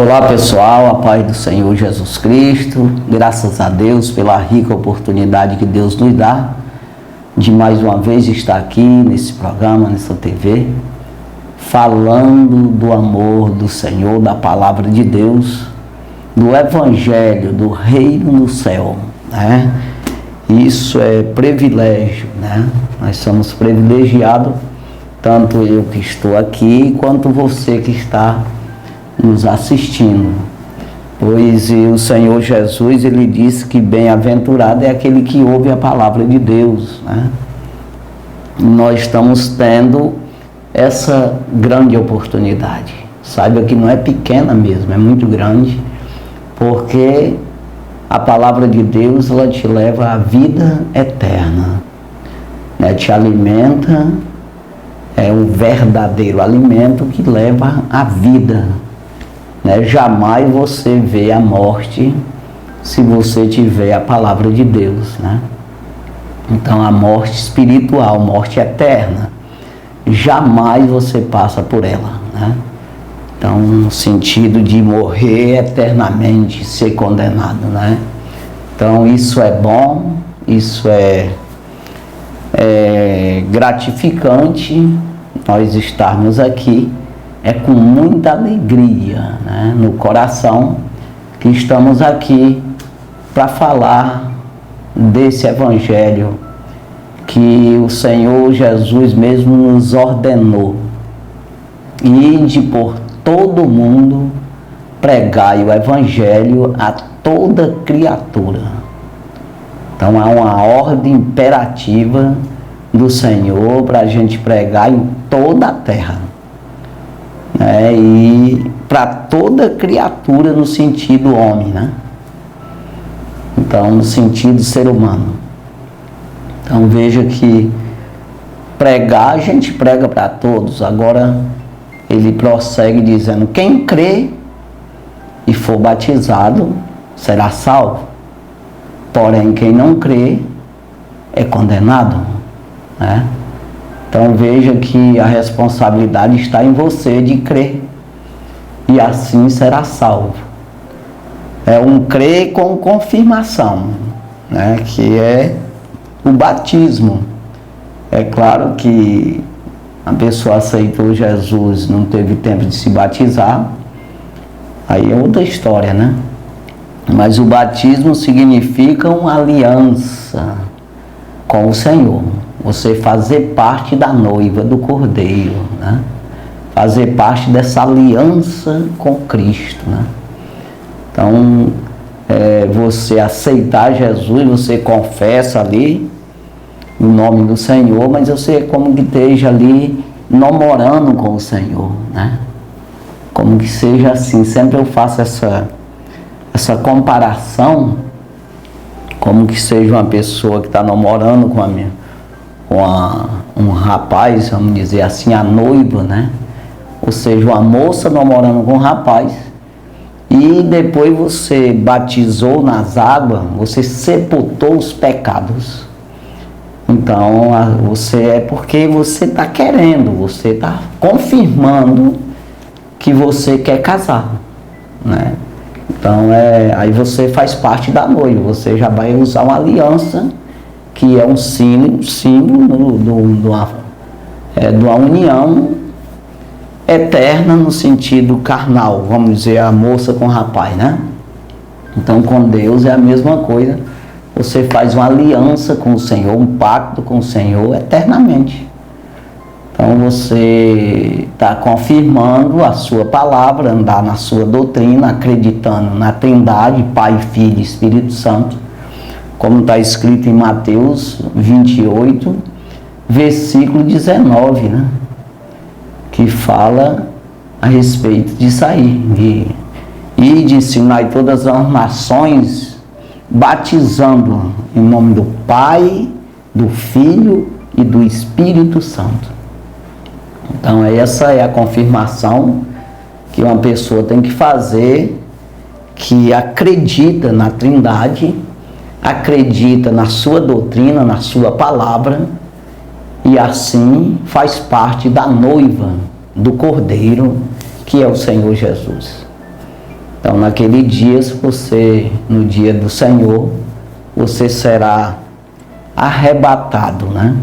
Olá pessoal, a paz do Senhor Jesus Cristo, graças a Deus pela rica oportunidade que Deus nos dá de mais uma vez estar aqui nesse programa, nessa TV, falando do amor do Senhor, da palavra de Deus, do Evangelho, do Reino do Céu, né? Isso é privilégio, né? Nós somos privilegiados, tanto eu que estou aqui, quanto você que está nos assistindo, pois o Senhor Jesus, ele disse que bem-aventurado é aquele que ouve a palavra de Deus, né? Nós estamos tendo essa grande oportunidade, saiba que não é pequena mesmo, é muito grande, porque a palavra de Deus, ela te leva à vida eterna, né? Te alimenta, é um verdadeiro alimento que leva à vida, né? Jamais você vê a morte se você tiver a palavra de Deus, né? Então a morte espiritual, morte eterna, jamais você passa por ela, né? Então no sentido de morrer eternamente, ser condenado, né? Então isso é bom, isso é gratificante, nós estarmos aqui. É com muita alegria, né, no coração que estamos aqui para falar desse Evangelho que o Senhor Jesus mesmo nos ordenou. Ide por todo mundo, pregai o Evangelho a toda criatura. Então há uma ordem imperativa do Senhor para a gente pregar em toda a terra. E para toda criatura no sentido homem, né? Então, no sentido ser humano. Então, veja que pregar, a gente prega para todos. Agora, ele prossegue dizendo, quem crê e for batizado, será salvo. Porém, quem não crê, é condenado, né? Então veja que a responsabilidade está em você de crer, e assim será salvo. É um crer com confirmação, né? Que é o batismo. É claro que a pessoa aceitou Jesus, não teve tempo de se batizar, aí é outra história, né? Mas o batismo significa uma aliança com o Senhor. Você fazer parte da noiva do Cordeiro, né? Fazer parte dessa aliança com Cristo, né? Então, você aceitar Jesus, você confessa ali o nome do Senhor, mas você como que esteja ali namorando com o Senhor, né? Como que seja assim. Sempre eu faço essa comparação, como que seja uma pessoa que está namorando com um rapaz, vamos dizer assim, a noiva, né? Ou seja, uma moça namorando com um rapaz, e depois você batizou nas águas, você sepultou os pecados. Então, você é porque você está querendo, você está confirmando que você quer casar, né? Então, aí você faz parte da noiva, você já vai usar uma aliança, que é um símbolo de uma união eterna no sentido carnal, vamos dizer, a moça com o rapaz, né? Então, com Deus é a mesma coisa, você faz uma aliança com o Senhor, um pacto com o Senhor eternamente. Então, você está confirmando a sua palavra, andar na sua doutrina, acreditando na Trindade, Pai, Filho e Espírito Santo, como está escrito em Mateus 28, versículo 19, né? Que fala a respeito disso aí. E de ensinar todas as nações, batizando em nome do Pai, do Filho e do Espírito Santo. Então essa é a confirmação que uma pessoa tem que fazer, que acredita na Trindade, acredita na sua doutrina, na sua palavra, e assim faz parte da noiva do Cordeiro, que é o Senhor Jesus. Então, naquele dia, no dia do Senhor, você será arrebatado, né?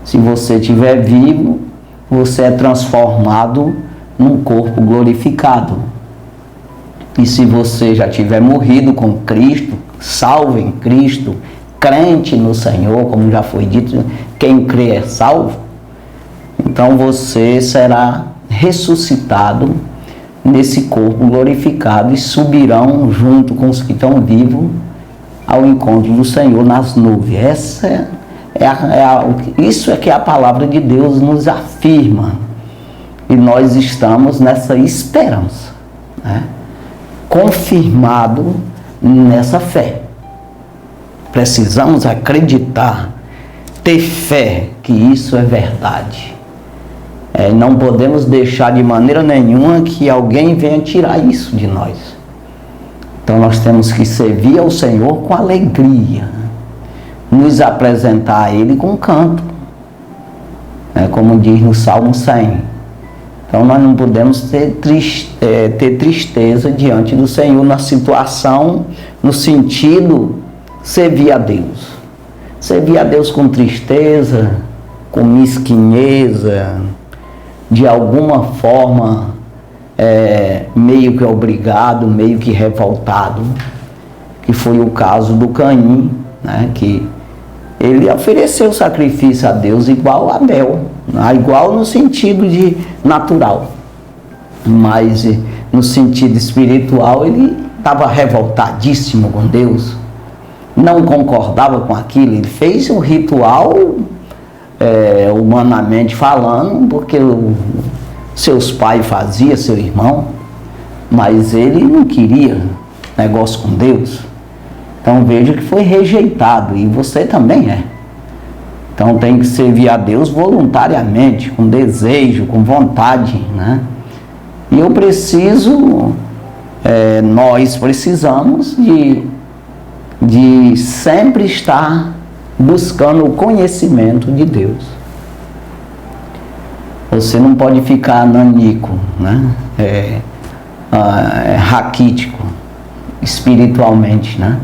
Se você estiver vivo, você é transformado num corpo glorificado. E se você já tiver morrido com Cristo, salvo em Cristo, crente no Senhor, como já foi dito, quem crê é salvo, então você será ressuscitado nesse corpo glorificado e subirão junto com os que estão vivos ao encontro do Senhor nas nuvens. Isso é que a palavra de Deus nos afirma. E nós estamos nessa esperança, né? Confirmado nessa fé. Precisamos acreditar, ter fé que isso é verdade. Não podemos deixar de maneira nenhuma que alguém venha tirar isso de nós. Então nós temos que servir ao Senhor com alegria, nos apresentar a Ele com canto, como diz no Salmo 100. Então nós não podemos ter tristeza diante do Senhor na situação, no sentido servir a Deus. Servir a Deus com tristeza, com mesquinheza, de alguma forma meio que obrigado, meio que revoltado, que foi o caso do Caim, né, que ele ofereceu sacrifício a Deus igual a Abel, igual no sentido de natural, mas no sentido espiritual ele estava revoltadíssimo com Deus, não concordava com aquilo, ele fez um ritual, humanamente falando, porque seus pais faziam, seu irmão, mas ele não queria negócio com Deus. Então veja que foi rejeitado, e você também é. Então tem que servir a Deus voluntariamente, com desejo, com vontade, né? E nós precisamos de sempre estar buscando o conhecimento de Deus. Você não pode ficar nanico, né? Raquítico, espiritualmente, né?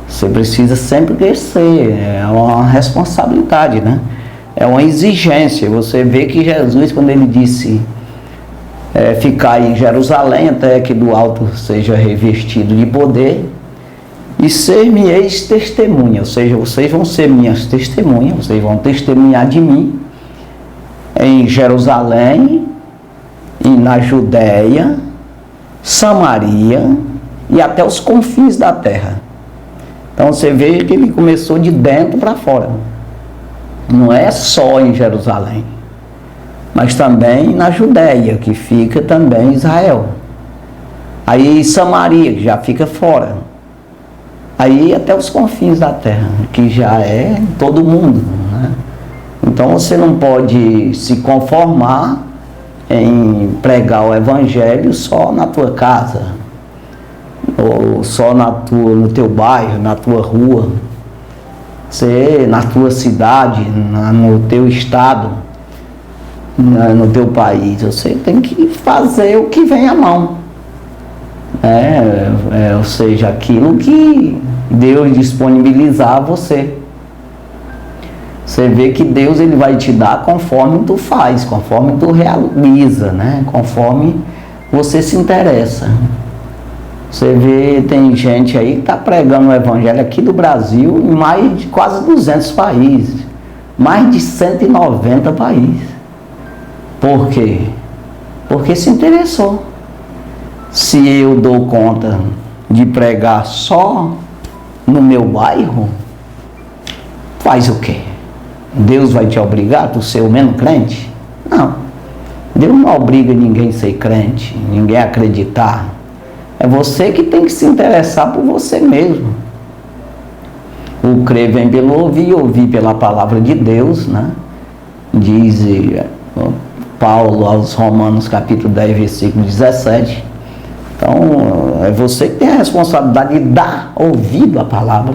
Você precisa sempre crescer, é uma responsabilidade, né? É uma exigência. Você vê que Jesus, quando ele disse ficar em Jerusalém até que do alto seja revestido de poder, e ser-me-eis testemunha, ou seja, vocês vão ser minhas testemunhas, vocês vão testemunhar de mim em Jerusalém, e na Judéia, Samaria e até os confins da terra. Então você vê que ele começou de dentro para fora. Não é só em Jerusalém, mas também na Judéia, que fica também Israel. Aí Samaria, que já fica fora. Aí até os confins da terra, que já é todo mundo, né? Então você não pode se conformar em pregar o evangelho só na tua casa, ou só no teu bairro, na tua rua, na tua cidade, no teu estado, no teu país. Você tem que fazer o que vem à mão. Ou seja, aquilo que Deus disponibilizar a você. Você vê que Deus ele vai te dar conforme tu faz, conforme tu realiza, né? Conforme você se interessa. Você vê, tem gente aí que está pregando o evangelho aqui do Brasil em mais de quase 200 países, mais de 190 países. Por quê? Porque se interessou. Se eu dou conta de pregar só no meu bairro, faz o quê? Deus vai te obrigar a tu ser o menos crente? Não. Deus não obriga ninguém a ser crente, ninguém a acreditar. É você que tem que se interessar por você mesmo. O crer vem pelo ouvir, ouvir pela palavra de Deus, né? Diz Paulo aos Romanos capítulo 10, versículo 17. Então, é você que tem a responsabilidade de dar ouvido à palavra,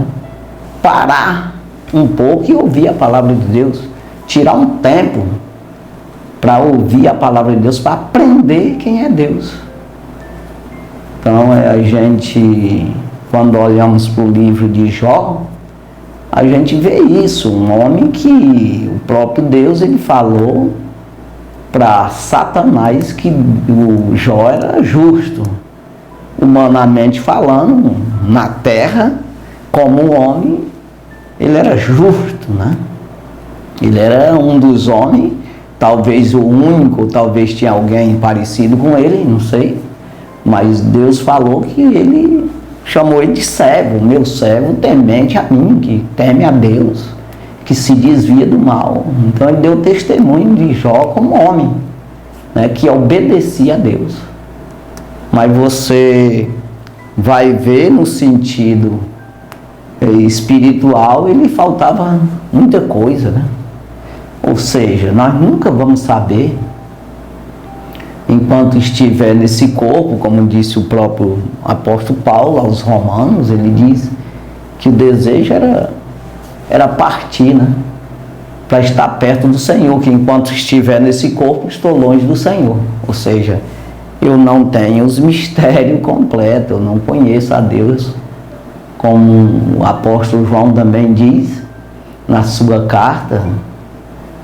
parar um pouco e ouvir a palavra de Deus, tirar um tempo para ouvir a palavra de Deus, para aprender quem é Deus. Então, a gente, quando olhamos para o livro de Jó, a gente vê isso, um homem que o próprio Deus ele falou para Satanás que o Jó era justo, humanamente falando, na terra, como um homem, ele era justo, né? Ele era um dos homens, talvez o único, talvez tinha alguém parecido com ele, não sei, mas Deus falou que ele chamou ele de servo, meu servo temente a mim, que teme a Deus, que se desvia do mal. Então ele deu testemunho de Jó como homem, né, que obedecia a Deus. Mas você vai ver no sentido espiritual, ele faltava muita coisa, né? Ou seja, nós nunca vamos saber, enquanto estiver nesse corpo, como disse o próprio apóstolo Paulo aos Romanos, ele diz que o desejo era partir, né? Para estar perto do Senhor, que enquanto estiver nesse corpo, estou longe do Senhor. Ou seja, eu não tenho os mistérios completos, eu não conheço a Deus, como o apóstolo João também diz na sua carta,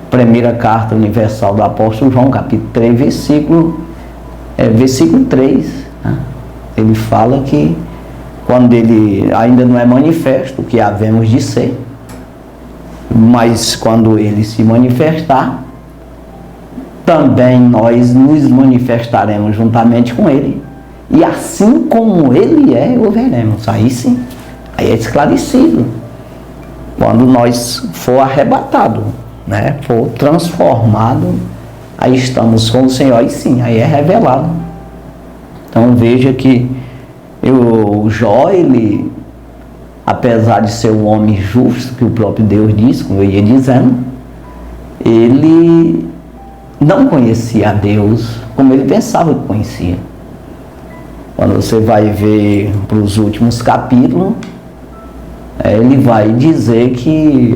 primeira carta universal do apóstolo João, capítulo 3, versículo 3, né? Ele fala que quando ele ainda não é manifesto, o que havemos de ser, mas quando ele se manifestar, também nós nos manifestaremos juntamente com ele, e assim como ele é, o veremos. Aí sim, aí é esclarecido, quando nós for arrebatado, né, for transformado, aí estamos com o Senhor, aí sim, aí é revelado. Então veja que o Jó, ele, apesar de ser um homem justo, que o próprio Deus disse, como eu ia dizendo, ele não conhecia a Deus como ele pensava que conhecia. Quando você vai ver para os últimos capítulos, ele vai dizer que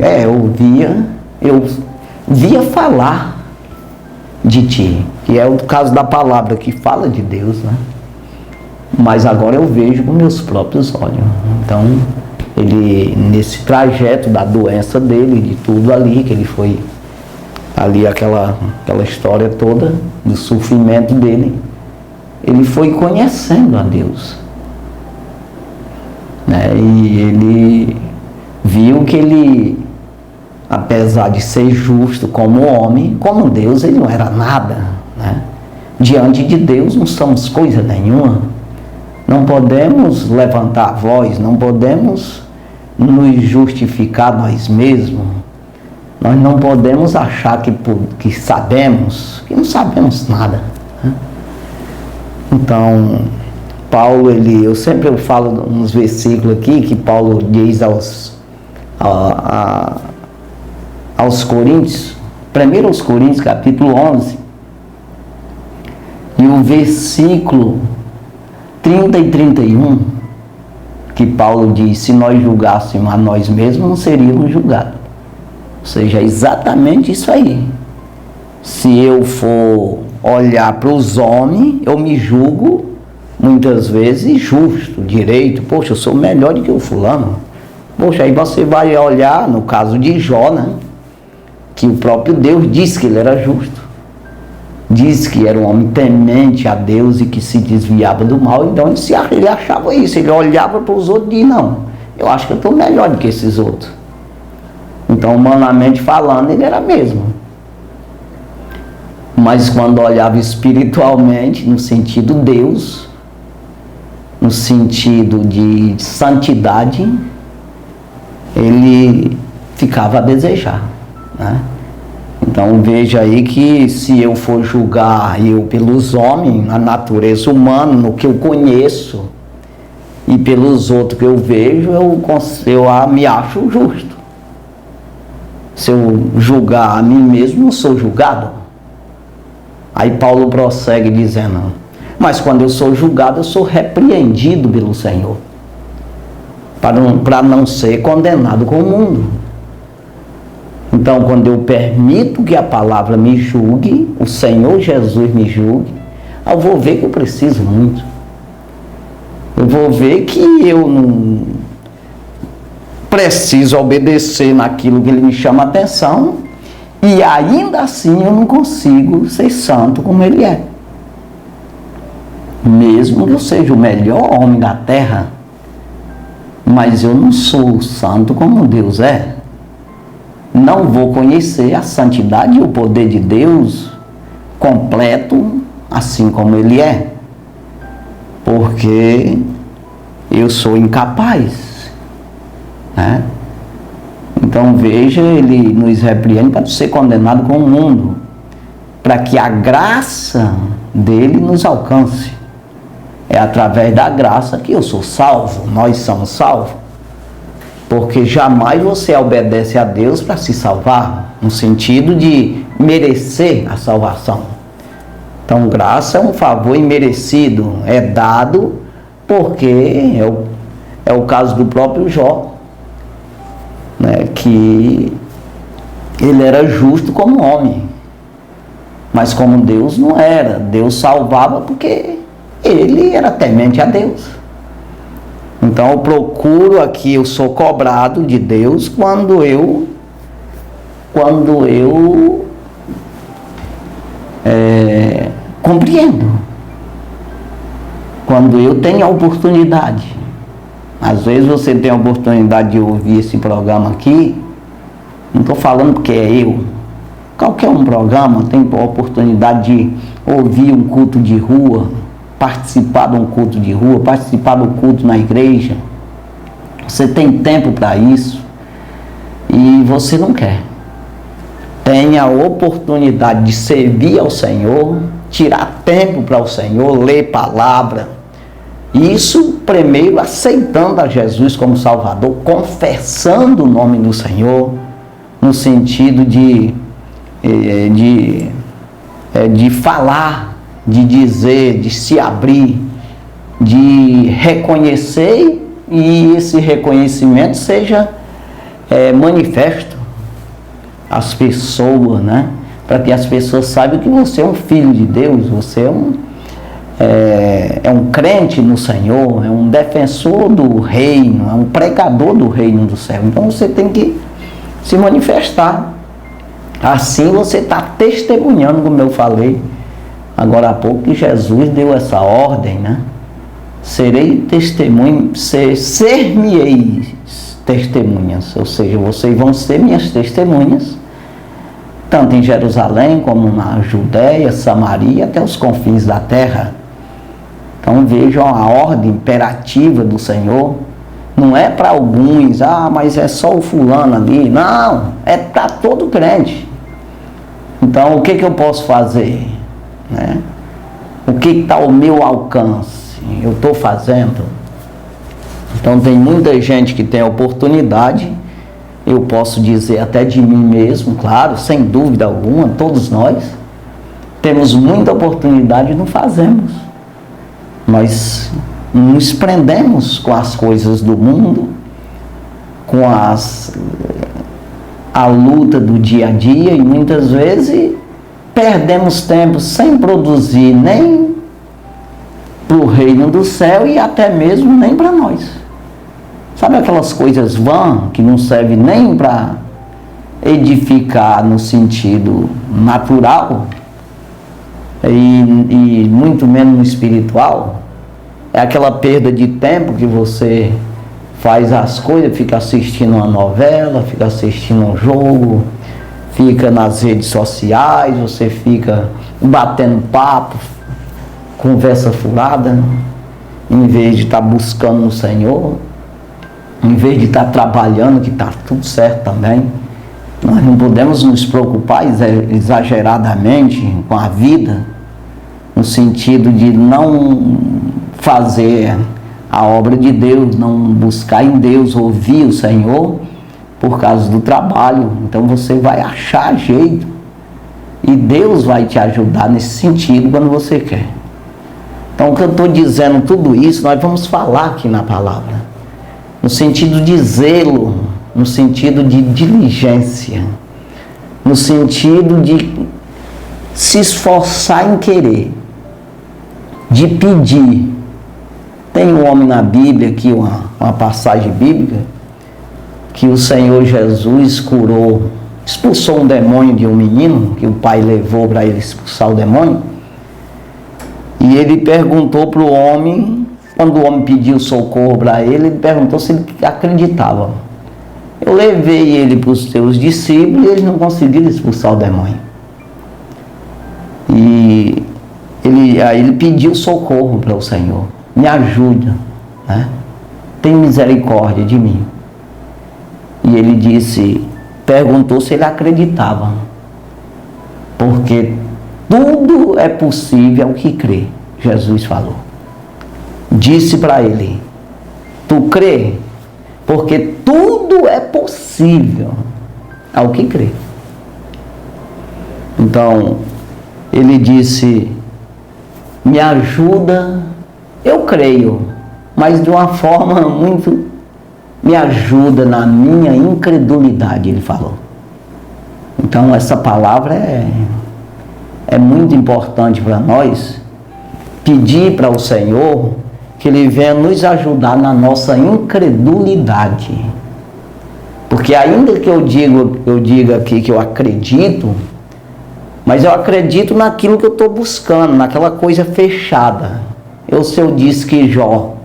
eu via falar de ti, que é o caso da palavra que fala de Deus, né? Mas agora eu vejo com meus próprios olhos. Então, ele, nesse trajeto da doença dele, de tudo ali, que ele foi ali, aquela história toda do sofrimento dele, ele foi conhecendo a Deus, né? E ele viu que ele, apesar de ser justo como homem, como Deus, ele não era nada, né? Diante de Deus não somos coisa nenhuma. Não podemos levantar a voz, não podemos nos justificar nós mesmos. Nós não podemos achar que sabemos, que não sabemos nada, né? Então, Paulo, eu sempre falo uns versículos aqui que Paulo diz aos Coríntios, 1 Coríntios, capítulo 11, e o versículo 30 e 31, que Paulo diz, se nós julgássemos a nós mesmos, não seríamos julgados. Ou seja, é exatamente isso aí. Se eu for olhar para os homens, eu me julgo muitas vezes justo, direito. Poxa, eu sou melhor do que o fulano. Poxa, aí você vai olhar, no caso de Jó, né, que o próprio Deus disse que ele era justo. Diz que era um homem temente a Deus e que se desviava do mal. Então ele achava isso. Ele olhava para os outros e dizia, não, eu acho que eu estou melhor do que esses outros. Então, humanamente falando, ele era mesmo. Mas quando olhava espiritualmente, no sentido Deus, no sentido de santidade, ele ficava a desejar, né? Então veja aí que se eu for julgar pelos homens, a natureza humana, no que eu conheço, e pelos outros que eu vejo, eu me acho justo. Se eu julgar a mim mesmo, eu sou julgado. Aí Paulo prossegue dizendo, mas quando eu sou julgado, eu sou repreendido pelo Senhor, para não ser condenado com o mundo. Então, quando eu permito que a palavra me julgue, o Senhor Jesus me julgue, eu vou ver que eu preciso muito. Eu vou ver que eu não preciso obedecer naquilo que ele me chama a atenção, e ainda assim eu não consigo ser santo como ele é. Mesmo que eu seja o melhor homem da terra, mas eu não sou santo como Deus é. Não vou conhecer a santidade e o poder de Deus completo, assim como ele é, porque eu sou incapaz, né? Então veja, ele nos repreende para ser condenado com o mundo, para que a graça dele nos alcance. É através da graça que eu sou salvo, nós somos salvos, porque jamais você obedece a Deus para se salvar, no sentido de merecer a salvação. Então graça é um favor imerecido, é dado porque é o caso do próprio Jó, né, que ele era justo como homem, mas como Deus não era. Deus salvava porque ele era temente a Deus. Então eu procuro aqui, eu sou cobrado de Deus quando eu compreendo, quando eu tenho a oportunidade. Às vezes você tem a oportunidade de ouvir esse programa aqui, não estou falando porque é eu, qualquer um programa tem a oportunidade de ouvir um culto de rua, participar de um culto de rua, participar do culto na igreja. Você tem tempo para isso e você não quer. Tem a oportunidade de servir ao Senhor, tirar tempo para o Senhor, ler palavra. Isso primeiro aceitando a Jesus como Salvador, confessando o nome do Senhor, no sentido de falar, de dizer, de se abrir, de reconhecer, e esse reconhecimento seja manifesto às pessoas, né? Para que as pessoas saibam que você é um filho de Deus, você é um crente no Senhor, é um defensor do reino, é um pregador do reino do céu. Então você tem que se manifestar. Assim você está testemunhando, como eu falei agora há pouco, que Jesus deu essa ordem, né? Serei testemunho, ser-me-eis testemunhas, ou seja, vocês vão ser minhas testemunhas, tanto em Jerusalém como na Judéia, Samaria, até os confins da terra. Então vejam a ordem imperativa do Senhor. Não é para alguns, mas é só o fulano ali. Não, é para todo crente. Então o que eu posso fazer, né? O que está ao meu alcance? Eu estou fazendo. Então tem muita gente que tem a oportunidade, eu posso dizer até de mim mesmo, claro, sem dúvida alguma, todos nós temos muita oportunidade e não fazemos. Nós nos prendemos com as coisas do mundo, com a luta do dia a dia, e muitas vezes perdemos tempo sem produzir nem para o reino do céu e até mesmo nem para nós. Sabe aquelas coisas vãs que não servem nem para edificar no sentido natural e muito menos no espiritual? É aquela perda de tempo que você faz as coisas, fica assistindo uma novela, fica assistindo um jogo, fica nas redes sociais, você fica batendo papo, conversa furada, em vez de estar buscando o Senhor, em vez de estar trabalhando, que está tudo certo também. Nós não podemos nos preocupar exageradamente com a vida, no sentido de não fazer a obra de Deus, não buscar em Deus, ouvir o Senhor por causa do trabalho. Então você vai achar jeito e Deus vai te ajudar nesse sentido quando você quer. Então o que eu estou dizendo, tudo isso nós vamos falar aqui na palavra, no sentido de zelo, no sentido de diligência, no sentido de se esforçar em querer, de pedir. Tem um homem na Bíblia, aqui uma passagem bíblica, que o Senhor Jesus curou, expulsou um demônio de um menino, que o pai levou para ele expulsar o demônio. E ele perguntou para o homem, quando o homem pediu socorro para ele, ele perguntou se ele acreditava. Eu levei ele para os teus discípulos e eles não conseguiram expulsar o demônio. E aí ele pediu socorro para o Senhor. Me ajuda, né? Tem misericórdia de mim. E ele disse, perguntou se ele acreditava. Porque tudo é possível ao que crê, Jesus falou. Disse para ele, tu crê? Porque tudo é possível ao que crê. Então, ele disse, me ajuda, eu creio, mas de uma forma muito, me ajuda na minha incredulidade, ele falou. Então, essa palavra é muito importante para nós, pedir para o Senhor que Ele venha nos ajudar na nossa incredulidade. Porque ainda que eu diga aqui que eu acredito, mas eu acredito naquilo que eu estou buscando, naquela coisa fechada. Se eu disse que Jó,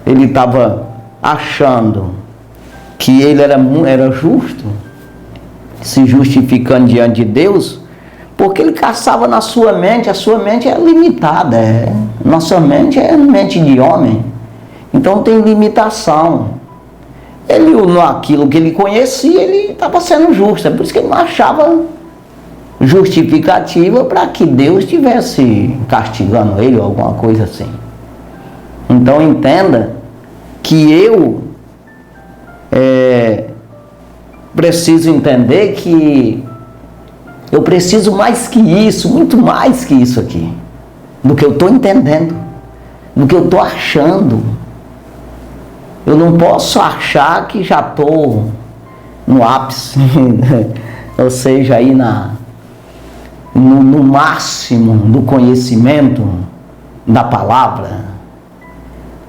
ele estava achando que ele era justo, se justificando diante de Deus, porque ele caçava na sua mente, a sua mente é limitada, nossa mente é mente de homem, então tem limitação. Aquilo que ele conhecia, ele estava sendo justo, é por isso que ele não achava justificativa para que Deus estivesse castigando ele ou alguma coisa assim. Então entenda que eu preciso entender que eu preciso mais que isso, muito mais que isso aqui, do que eu estou entendendo, do que eu estou achando. Eu não posso achar que já estou no ápice, ou seja, aí no máximo do conhecimento da palavra,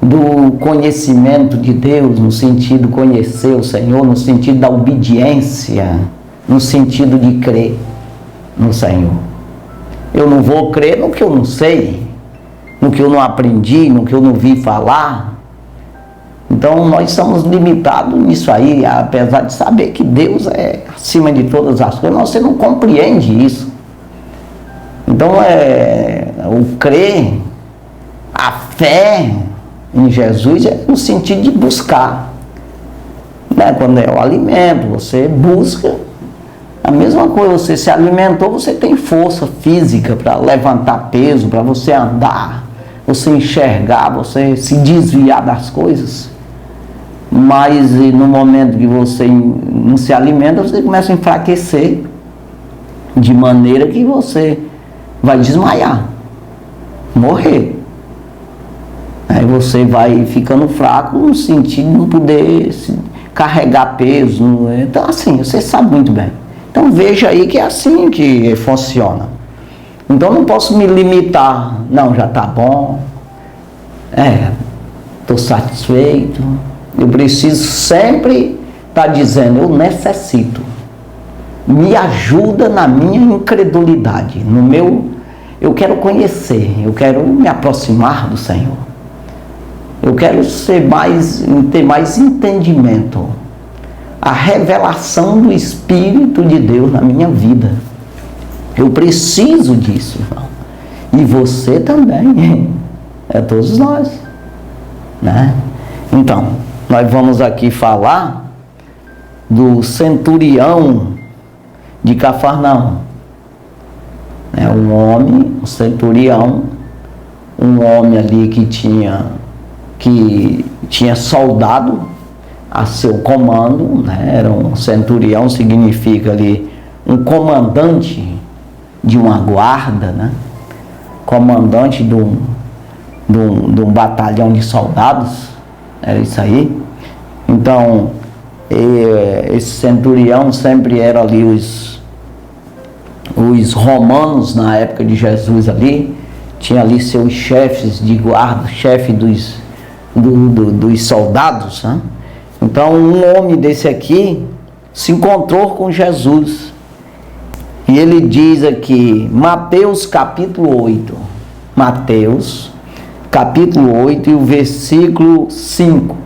do conhecimento de Deus, no sentido de conhecer o Senhor, no sentido da obediência, no sentido de crer no Senhor. Eu não vou crer no que eu não sei, no que eu não aprendi, no que eu não vi falar. Então nós somos limitados nisso aí, apesar de saber que Deus é acima de todas as coisas, você não compreende isso. Então o crer, a fé em Jesus é no sentido de buscar, né? Quando é o alimento, você busca. A mesma coisa, você se alimentou, você tem força física para levantar peso, para você andar, você enxergar, você se desviar das coisas. Mas no momento que você não se alimenta, você começa a enfraquecer, de maneira que você vai desmaiar, morrer. Aí você vai ficando fraco no sentido de não poder carregar peso. Então assim, você sabe muito bem. Então veja aí que é assim que funciona. Então não posso me limitar, não, já está bom, estou satisfeito. Eu preciso sempre estar dizendo, eu necessito. Me ajuda na minha incredulidade, eu quero conhecer, eu quero me aproximar do Senhor. Eu quero ter mais entendimento. A revelação do Espírito de Deus na minha vida. Eu preciso disso, irmão. E você também. Todos nós, né? Então, nós vamos aqui falar do centurião de Cafarnaum. Um centurião, um homem ali que tinha soldado a seu comando, né? Era um centurião, significa ali um comandante de uma guarda, né? Comandante de um batalhão de soldados, era isso aí. Então, esse centurião sempre era ali os romanos na época de Jesus ali, tinha ali seus chefes de guarda, chefe dos soldados, né? Então um homem desse aqui se encontrou com Jesus. E ele diz aqui, Mateus capítulo 8. Mateus capítulo 8 e o versículo 5.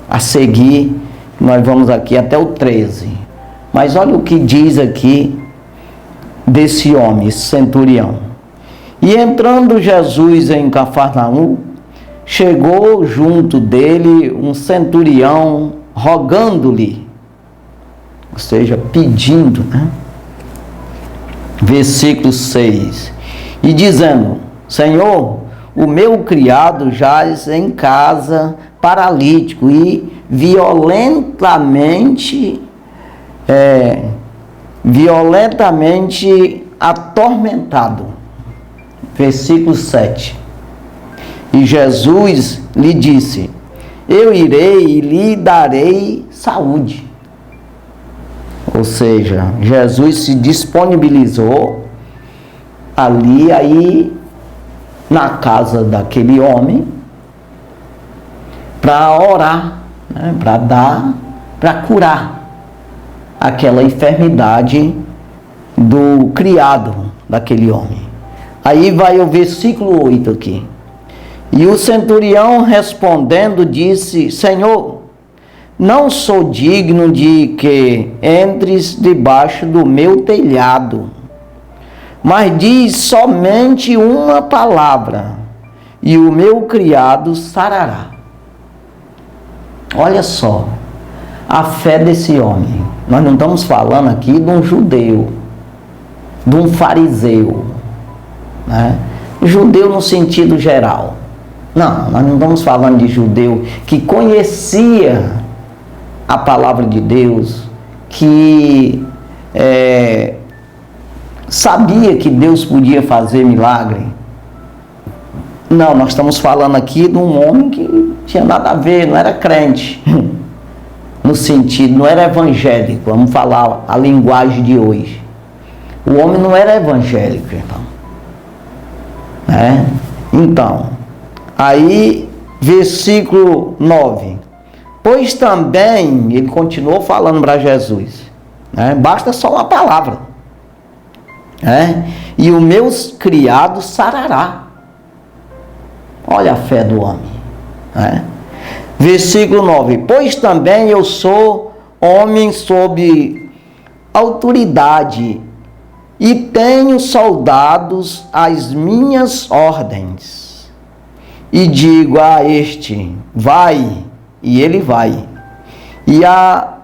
A seguir, nós vamos aqui até o 13. Mas olha o que diz aqui desse homem, esse centurião. E entrando Jesus em Cafarnaum, chegou junto dele um centurião rogando-lhe, ou seja, pedindo, né? Versículo 6. E dizendo, Senhor, o meu criado jaz em casa paralítico e violentamente atormentado. Versículo 7. E Jesus lhe disse, eu irei e lhe darei saúde. Ou seja, Jesus se disponibilizou ali aí na casa daquele homem para orar, né, para curar aquela enfermidade do criado daquele homem. Aí vai o versículo 8 aqui. E o centurião respondendo disse, Senhor, não sou digno de que entres debaixo do meu telhado, mas diz somente uma palavra, e o meu criado sarará. Olha só, a fé desse homem. Nós não estamos falando aqui de um judeu, de um fariseu, né? Judeu no sentido geral. Não, nós não estamos falando de judeu que conhecia a palavra de Deus, que sabia que Deus podia fazer milagre. Não, nós estamos falando aqui de um homem que tinha nada a ver, não era crente, no sentido, não era evangélico, vamos falar a linguagem de hoje. O homem não era evangélico, irmão. Então, aí, versículo 9. Pois também, ele continuou falando para Jesus, basta só uma palavra, e o meu criado sarará. Olha a fé do homem, Versículo 9. Pois também eu sou homem sob autoridade e tenho soldados às minhas ordens. E digo a este, vai, e ele vai. E a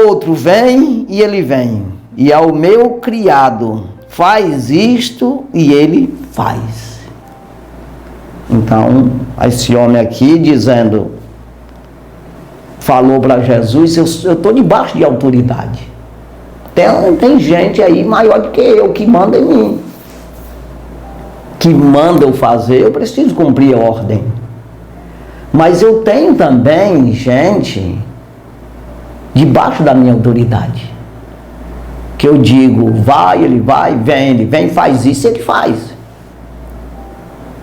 outro, vem, e ele vem. E ao meu criado, faz isto, e ele faz. Então, esse homem aqui dizendo, falou para Jesus, eu estou debaixo de autoridade. Tem gente aí maior do que eu, que manda em mim. Que manda eu fazer, eu preciso cumprir a ordem. Mas eu tenho também gente debaixo da minha autoridade. Que eu digo, vai, ele vem, ele vem, faz isso, ele faz.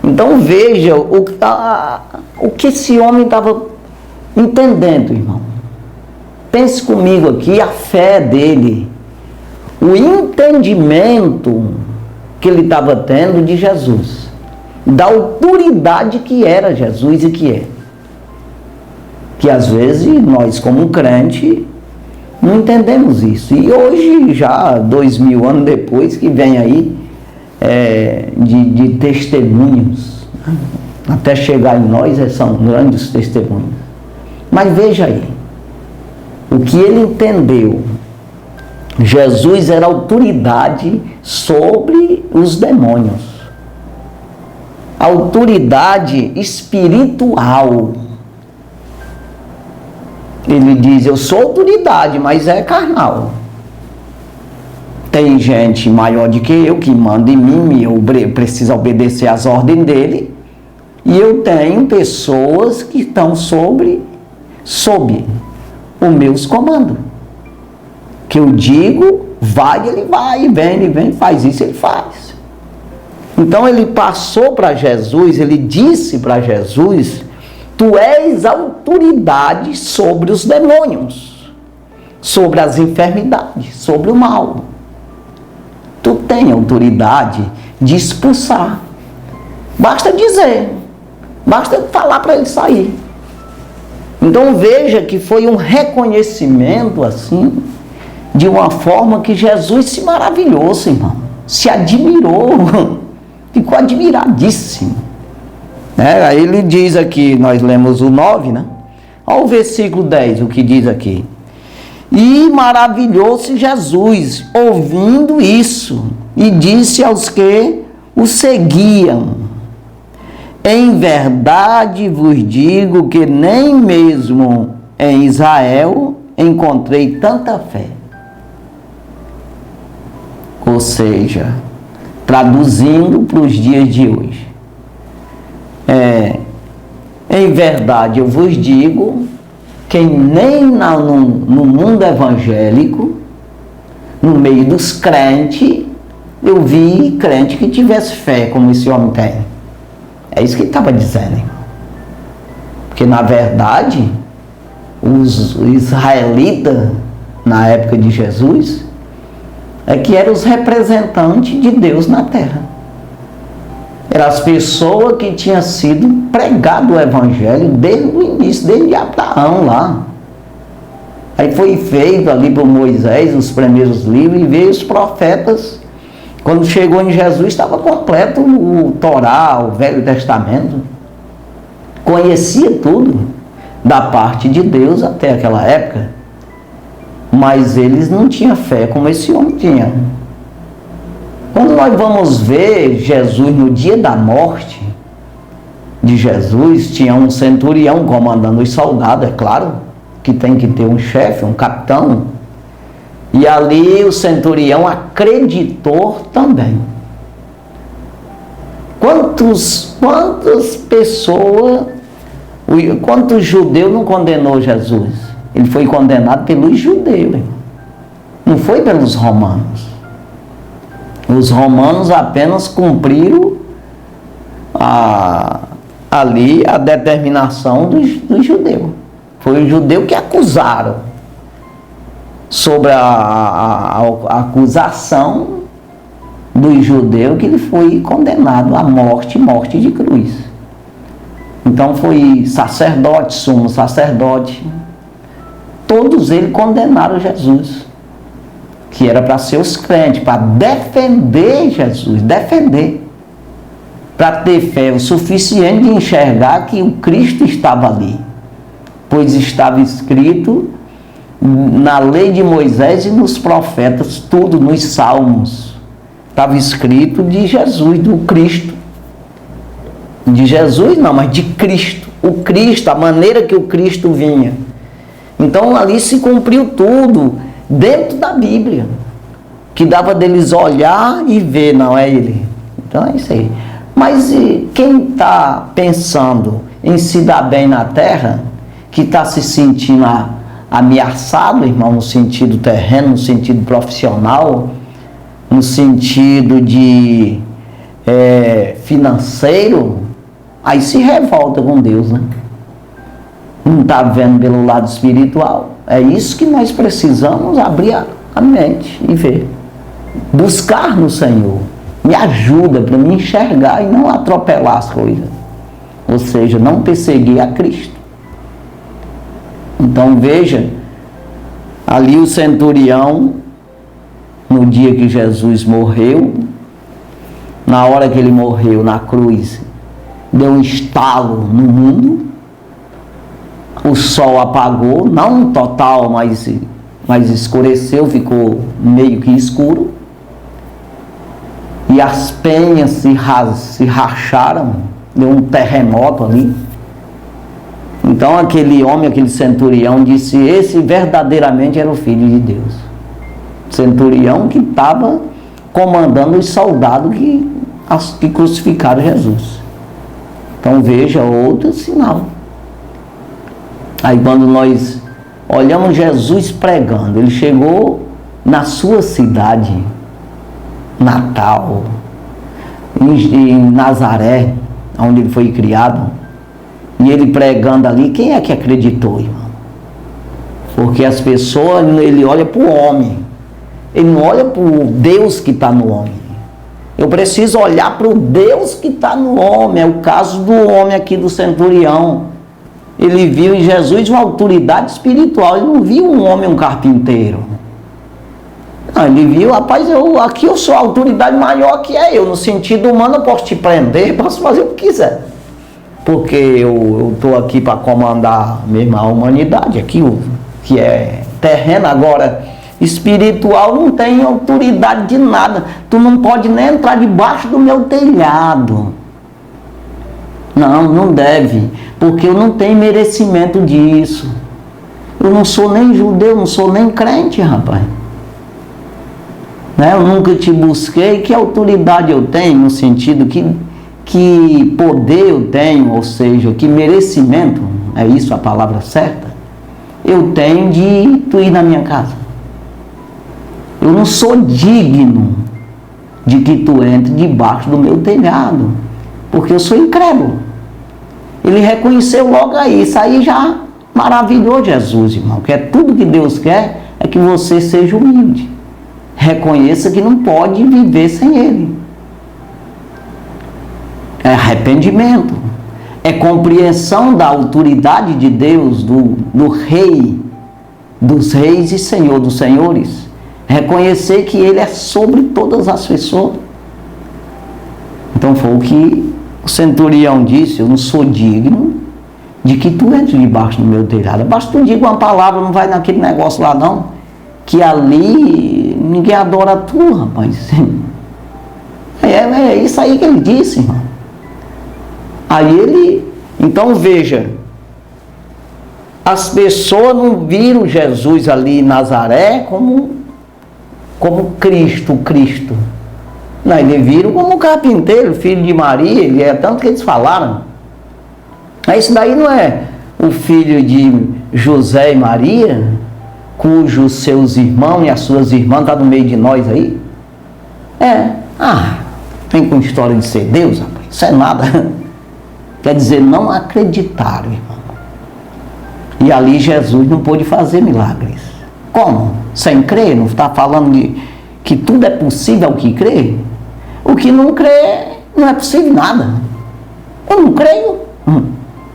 Então veja o que esse homem estava entendendo, irmão. Pense comigo aqui, a fé dele, o entendimento que ele estava tendo de Jesus, da autoridade que era Jesus e que é. Que às vezes nós, como crente, não entendemos isso. E hoje, já 2000 anos depois, que vem aí de testemunhos, até chegar em nós, são grandes testemunhos. Mas veja aí, o que ele entendeu, Jesus era autoridade sobre os demônios, autoridade espiritual. Ele diz, eu sou autoridade, mas é carnal. Tem gente maior do que eu, que manda em mim, eu preciso obedecer às ordens dele. E eu tenho pessoas que estão sob os meus comandos. Que eu digo, vai, ele vai, vem, ele vem, faz isso, ele faz. Então ele passou para Jesus, ele disse para Jesus: tu és autoridade sobre os demônios, sobre as enfermidades, sobre o mal. Tu tem autoridade de expulsar. Basta dizer, basta falar para ele sair. Então veja que foi um reconhecimento assim, de uma forma que Jesus se maravilhou, irmão, se admirou, ficou admiradíssimo. Aí ele diz aqui, nós lemos o 9, né? Olha o versículo 10, o que diz aqui. E maravilhou-se Jesus, ouvindo isso, e disse aos que o seguiam: em verdade vos digo que nem mesmo em Israel encontrei tanta fé. Ou seja, traduzindo para os dias de hoje, em verdade eu vos digo que nem no mundo evangélico, no meio dos crentes, eu vi crente que tivesse fé como esse homem tem. É isso que ele estava dizendo, irmão. Porque na verdade, os israelitas, na época de Jesus, que eram os representantes de Deus na terra. Eram as pessoas que tinham sido pregado o evangelho desde o início, desde Abraão lá. Aí foi feito ali por Moisés os primeiros livros, e veio os profetas. Quando chegou em Jesus, estava completo o Torá, o Velho Testamento. Conhecia tudo da parte de Deus até aquela época. Mas eles não tinham fé como esse homem tinha. Quando nós vamos ver Jesus no dia da morte de Jesus, tinha um centurião comandando os soldados, é claro, que tem que ter um chefe, um capitão. E ali o centurião acreditou também. Quantas pessoas, quantos judeus não condenou Jesus? Ele foi condenado pelos judeus, não foi pelos romanos. Os romanos apenas cumpriram ali a determinação dos judeus. Foi o judeu que acusaram. Sobre a acusação do judeu, que ele foi condenado à morte de cruz. Então foi sacerdote, sumo sacerdote, todos eles condenaram Jesus, que era para ser os crentes, para defender Jesus, defender, para ter fé o suficiente de enxergar que o Cristo estava ali, pois estava escrito na lei de Moisés e nos profetas, tudo nos salmos, estava escrito de Jesus, do Cristo. De Jesus não, mas de Cristo. O Cristo, a maneira que o Cristo vinha. Então ali se cumpriu tudo dentro da Bíblia, que dava deles olhar e ver, não é ele. Então é isso aí. Mas quem está pensando em se dar bem na terra, que está se sentindo ameaçado, irmão, no sentido terreno, no sentido profissional, no sentido de financeiro, aí se revolta com Deus, né? Não está vendo pelo lado espiritual. É isso que nós precisamos abrir a mente e ver. Buscar no Senhor. Me ajuda para me enxergar e não atropelar as coisas. Ou seja, não perseguir a Cristo. Então veja, ali o centurião, no dia que Jesus morreu, na hora que ele morreu na cruz, deu um estalo no mundo, o sol apagou, não total, mas escureceu, ficou meio que escuro, e as penhas se racharam, deu um terremoto ali. Então aquele homem, aquele centurião disse, esse verdadeiramente era o Filho de Deus. Centurião que estava comandando os soldados que crucificaram Jesus. Então veja outro sinal. Aí quando nós olhamos Jesus pregando, ele chegou na sua cidade natal, em Nazaré, onde ele foi criado, e ele pregando ali, quem é que acreditou, irmão? Porque as pessoas, ele olha para o homem, ele não olha para o Deus que está no homem. Eu preciso olhar para o Deus que está no homem. É o caso do homem aqui do centurião. Ele viu em Jesus uma autoridade espiritual, ele não viu um homem, um carpinteiro. Não, ele viu, rapaz, aqui eu sou a autoridade maior que é eu. No sentido humano eu posso te prender, posso fazer o que quiser. Porque eu estou aqui para comandar mesmo a humanidade, aqui que é terreno. Agora, espiritual não tem autoridade de nada. Tu não pode nem entrar debaixo do meu telhado. Não, não deve. Porque eu não tenho merecimento disso. Eu não sou nem judeu, não sou nem crente, rapaz. Né? Eu nunca te busquei. Que autoridade eu tenho? No sentido que poder eu tenho, ou seja, que merecimento, é isso a palavra certa, eu tenho de tu ir na minha casa. Eu não sou digno de que tu entre debaixo do meu telhado, porque eu sou incrédulo. Ele reconheceu logo aí, isso aí já maravilhou Jesus, irmão, que é tudo que Deus quer, é que você seja humilde. Reconheça que não pode viver sem Ele. É arrependimento, é compreensão da autoridade de Deus, do Rei, dos reis e Senhor dos senhores. Reconhecer que Ele é sobre todas as pessoas. Então foi o que o centurião disse: eu não sou digno de que tu entre debaixo do meu telhado. Basta tu diga uma palavra, não vai naquele negócio lá não, que ali ninguém adora tu, rapaz. É isso aí que ele disse, irmão. Aí ele, então veja, as pessoas não viram Jesus ali em Nazaré como Cristo. Não, eles viram como carpinteiro, filho de Maria, ele é tanto que eles falaram. Isso daí não é o filho de José e Maria, cujos seus irmãos e as suas irmãs estão no meio de nós aí? Tem com história de ser Deus, rapaz, isso é nada. Quer dizer, não acreditaram, irmão. E ali Jesus não pôde fazer milagres. Como? Sem crer? Não está falando de que tudo é possível ao que crê? O que não crê, não é possível nada. Eu não creio.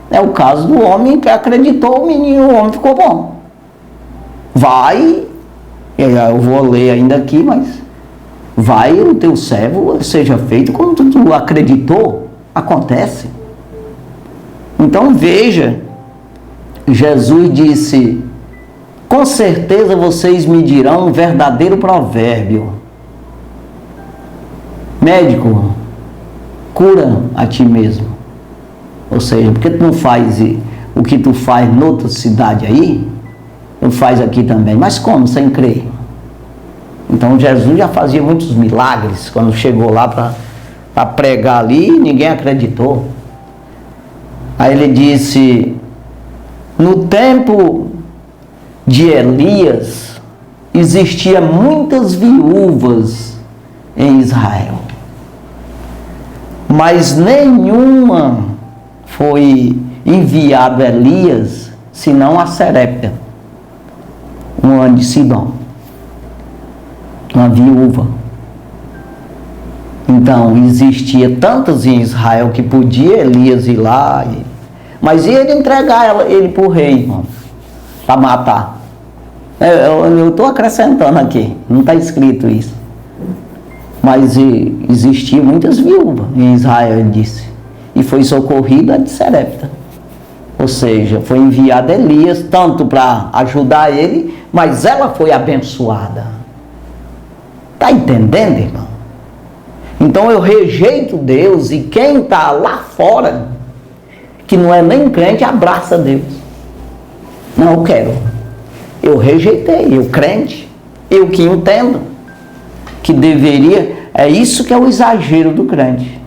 É o caso do homem que acreditou, o menino, o homem ficou bom. Vai, eu vou ler ainda aqui, mas vai o teu servo, seja feito como tu acreditou, acontece. Então veja, Jesus disse: com certeza vocês me dirão um verdadeiro provérbio: médico, cura a ti mesmo. Ou seja, porque tu não faz o que tu faz noutra cidade aí, tu faz aqui também. Mas como? Sem crer. Então Jesus já fazia muitos milagres. Quando chegou lá para pregar ali, ninguém acreditou. Aí ele disse: no tempo de Elias existia muitas viúvas em Israel, mas nenhuma foi enviado Elias senão a Sarepta, uma de Sidom, uma viúva. Então existia tantas em Israel que podia Elias ir lá, mas ele entregar ele para o rei, irmão, para matar. Eu estou acrescentando aqui, não está escrito isso. Mas existiam muitas viúvas em Israel, ele disse. E foi socorrida a de Sarepta. Ou seja, foi enviado Elias tanto para ajudar ele, mas ela foi abençoada. Está entendendo, irmão? Então eu rejeito Deus, e quem está lá fora, que não é nem crente, abraça Deus. Não, eu quero. Eu rejeitei, eu crente, eu que entendo que deveria, é isso que é o exagero do crente.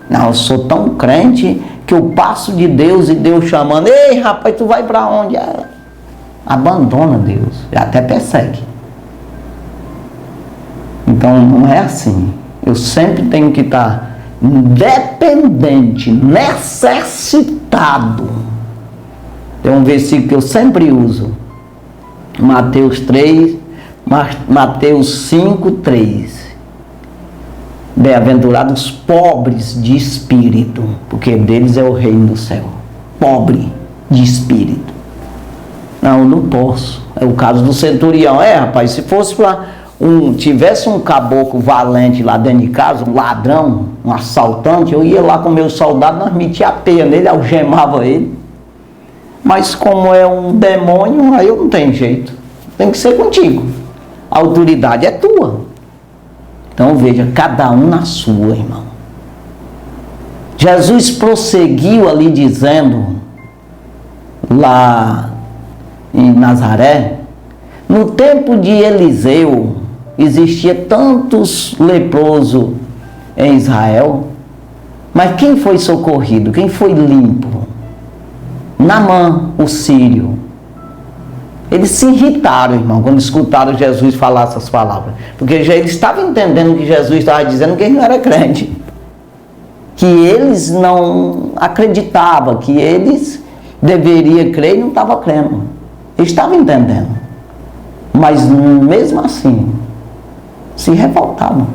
Não, eu sou tão crente que eu passo de Deus e Deus chamando: ei, rapaz, tu vai para onde? Abandona Deus, até persegue. Então não é assim. Eu sempre tenho que estar dependente, necessitado. Tem um versículo que eu sempre uso. Mateus 5, 3. Bem-aventurados os pobres de espírito, porque deles é o reino do céu. Pobre de espírito. Não, não posso. É o caso do centurião. Rapaz, se fosse tivesse um caboclo valente lá dentro de casa, um ladrão, um assaltante, eu ia lá com meus soldados, nós metia a peia nele, algemava ele. Mas como é um demônio, aí eu não tenho jeito. Tem que ser contigo. A autoridade é tua. Então veja, cada um na sua, irmão. Jesus prosseguiu ali dizendo, lá em Nazaré, no tempo de Eliseu, existia tantos leprosos em Israel, mas quem foi socorrido? Quem foi limpo? Naamã, o sírio. Eles se irritaram, irmão, quando escutaram Jesus falar essas palavras. Porque já eles estavam entendendo que Jesus estava dizendo que ele não era crente. Que eles não acreditavam, que eles deveriam crer e não estavam crendo. Eles estavam entendendo. Mas mesmo assim, se revoltavam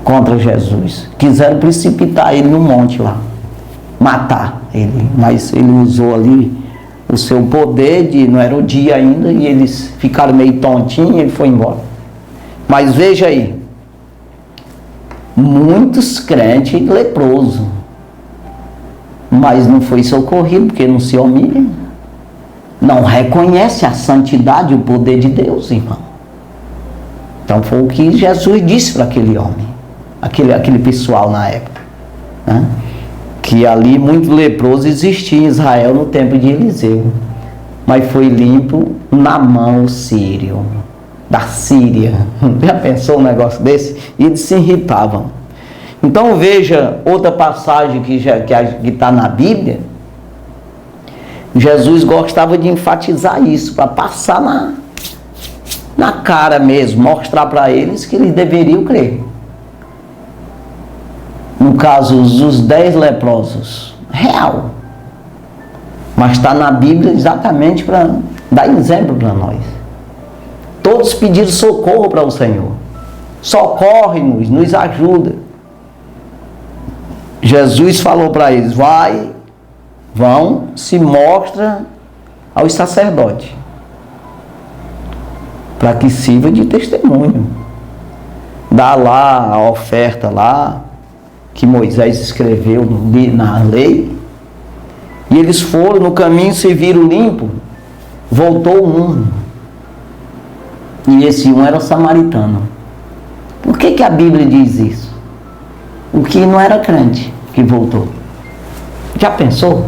contra Jesus. Quiseram precipitar ele no monte lá. Matar ele. Mas ele usou ali o seu poder, não era o dia ainda, e eles ficaram meio tontinhos e ele foi embora. Mas veja aí, muitos crentes leprosos, mas não foi socorrido, porque não se humilha, não reconhece a santidade e o poder de Deus, irmão. Então foi o que Jesus disse para aquele homem, aquele pessoal na época, né? Que ali muito leproso existia em Israel no tempo de Eliseu, mas foi limpo Naamã, o sírio, da Síria. Já pensou um negócio desse? E eles se irritavam. Então veja outra passagem que está na Bíblia. Jesus gostava de enfatizar isso, para passar na cara mesmo, mostrar para eles que eles deveriam crer. No caso dos 10 leprosos, real. Mas está na Bíblia exatamente para dar exemplo para nós. Todos pediram socorro para o Senhor. Socorre-nos, nos ajuda. Jesus falou para eles, vão, se mostra aos sacerdotes, para que sirva de testemunho. Dá lá a oferta lá, que Moisés escreveu na lei, e eles foram no caminho, se viram limpo, voltou um, e esse um era samaritano. Por que a Bíblia diz isso? O que não era crente, que voltou. Já pensou?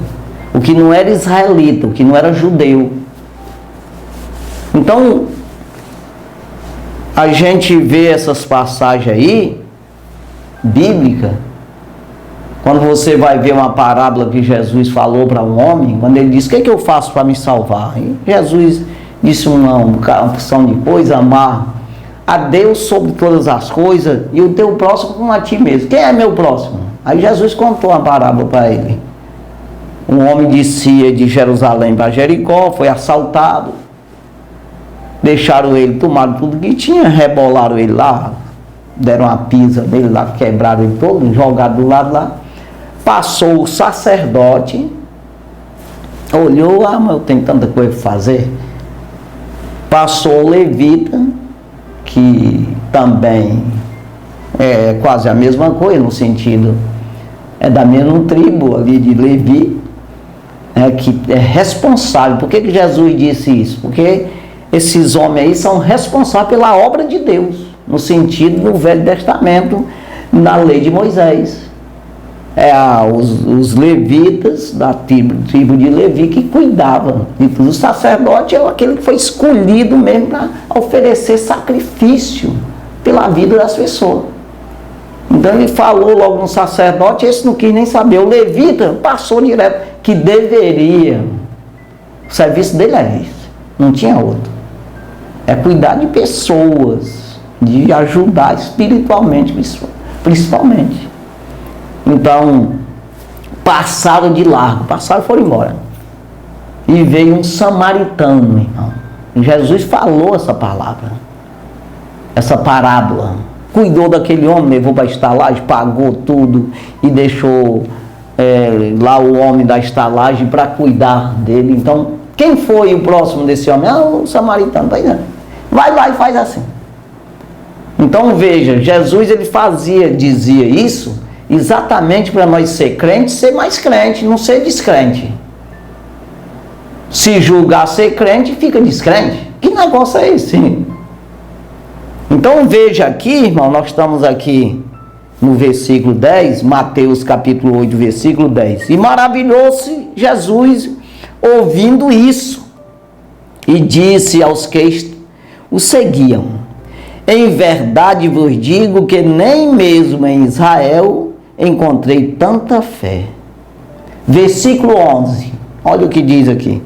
O que não era israelita, o que não era judeu. Então, a gente vê essas passagens aí, bíblicas. Quando você vai ver uma parábola que Jesus falou para um homem, quando ele disse, o que é que eu faço para me salvar? E Jesus disse uma opção de coisa, amar a Deus sobre todas as coisas e o teu próximo como a ti mesmo. Quem é meu próximo? Aí Jesus contou uma parábola para ele. Um homem descia de Jerusalém para Jericó, foi assaltado, deixaram ele, tomaram tudo que tinha, rebolaram ele lá, deram uma pisa nele lá, quebraram ele todo, jogaram do lado lá. Passou o sacerdote, olhou, mas eu tenho tanta coisa para fazer. Passou o levita, que também é quase a mesma coisa, no sentido, é da mesma tribo ali de Levi, que é responsável. Por que Jesus disse isso? Porque esses homens aí são responsáveis pela obra de Deus, no sentido do Velho Testamento, na lei de Moisés. Os levitas da tribo de Levi que cuidavam de tudo. O sacerdote é aquele que foi escolhido mesmo para oferecer sacrifício pela vida das pessoas. Então ele falou logo no sacerdote, esse não quis nem saber. O levita passou direto, que deveria. O serviço dele é esse, não tinha outro. É cuidar de pessoas. de ajudar espiritualmente, principalmente. Então, passaram de largo, passaram e foram embora. E veio um samaritano, irmão. Jesus falou essa palavra, essa parábola. Cuidou daquele homem, levou para a estalagem, pagou tudo e deixou lá o homem da estalagem para cuidar dele. Então, quem foi o próximo desse homem? O samaritano. Vai lá e faz assim. Então veja, Jesus ele dizia isso exatamente para nós ser crentes, ser mais crente, não ser descrente. Se julgar ser crente, fica descrente. Que negócio é esse? Então veja aqui, irmão, nós estamos aqui no versículo 10, Mateus capítulo 8, versículo 10. E maravilhou-se Jesus ouvindo isso, e disse aos que o seguiam: em verdade vos digo que nem mesmo em Israel encontrei tanta fé. Versículo 11, olha o que diz aqui.